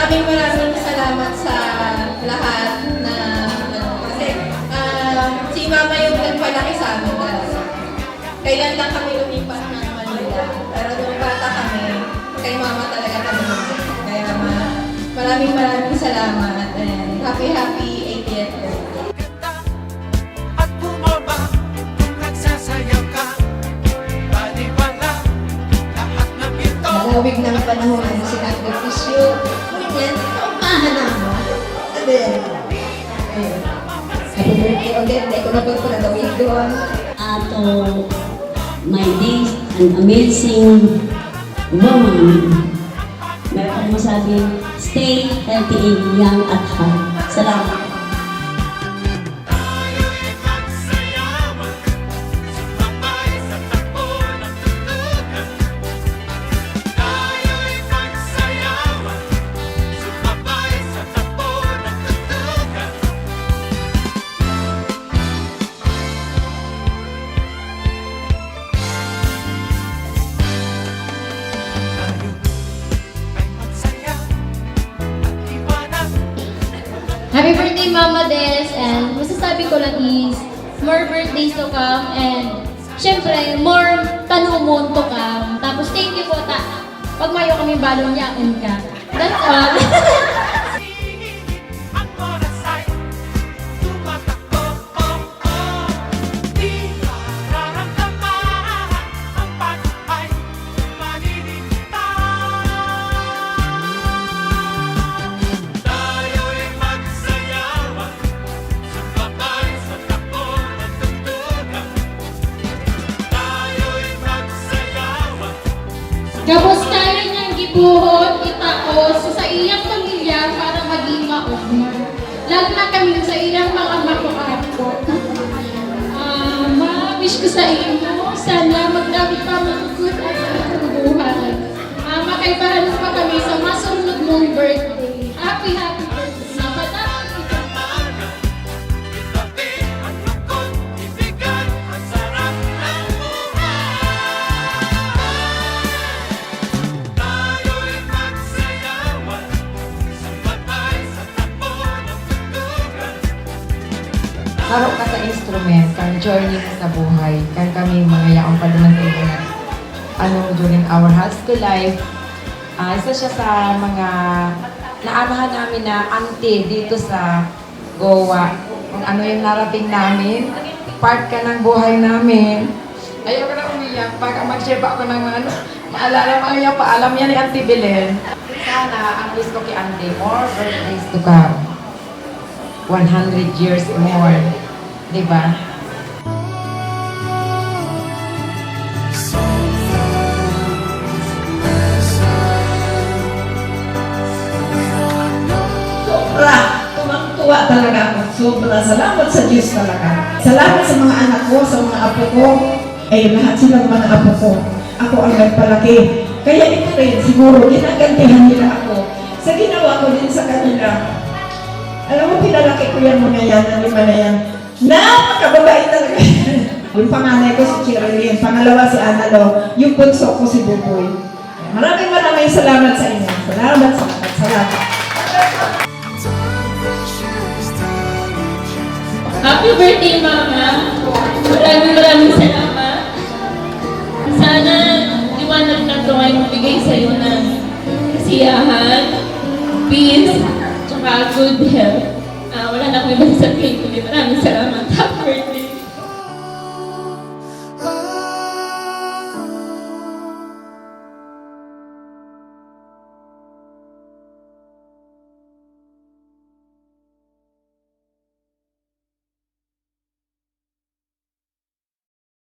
maraming salamat sa lahat na kasi si Mama yung nagpalaki sa amin talaga. Kailan lang kami lumipat ng Manila. Pero nung bata kami, kay Mama talaga kami lumipat. Kaya maraming salamat. And happy 80th birthday. At bumaba kung nagsasayaw ka. Baliwala lahat ng ito. Malawig ng panahon ng sinagripisyo. Ganyan, mahanap mo. Ayun. Happy birthday ulit. Hindi ko na po gawin doon. Ato, my days, an amazing woman. Meron akong masabi, stay healthy and young at heart. Salamat. Tayo'y magsayawan, sumabay sa takbo ng tugtugan. Tayo'y magsayawan, sumabay sa takbo ng tugtugan. Tayo ay magsaya at iwanan. Happy birthday, Mama Des! And masasabi ko lang is, more birthdays to come and syempre, more tanumon to come. Tapos thank you po pag mayo kami balon yaon ka. That's all. Ang oras ay tumatakbo, di mararamdaman ang pag-ay maninintay. Tayo'y magsayawan, sumabay sa takbo ng tugtugan. Tayo'y magsayawan. Kapos tayo niyang gibuhot, itaos sa iyang pamilya para maging maugma. Lalo na kami sa iyang mga makuato. Ma-wish ko sa iyo, sana magdami pa matugod at buhay. Makaibahan pa kami sa masunod mong birthday. Happy birthday! Napadami ka. Itabi ang lungkot, ibigay ang sarap ng buhay. Tayo'y magsayawan, sumabay sa takbo ng tugtugan. Harap ka sa instrument, kang journey mo sa buhay, kang kami mga yaong padumantin na during our high school life. Isa siya sa mga naanahan namin na auntie dito sa Goa. Kung ano yung narating namin, part ka ng buhay namin. Ayaw ko na umiyak. Pag mag-share pa ako ng mga maalala mga yung paalam yan ni Auntie Belen. Sana ang wish ko kay Auntie, more birthdays to come. 100 years more. Diba? Sobra! Tumang-tuwa talaga ako. Sobra. Salamat sa Diyos talaga. Salamat sa mga anak ko, sa mga apo ko. Ay, lahat silang mga apo ko. Ako ang nagpalaki. Kaya ito rin, siguro, ginagantihan nila ako. Sa ginawa ko din sa kanila. Alam mo, pinalaki ko yan mga yan, ang lima na yan. Napakababait talaga yan. Yung panganay ko si Chirilyn, pangalawa si Analo, yung bunso ko si Buboy. Maraming salamat sa inyo. Salamat. Happy birthday, Mama! Maraming salamat. Sana liwanag na ito ay mabigay sa iyo ng kasiyahan, peace, tsaka good health. Wala na akong ibang sabihin kundi maraming salamat.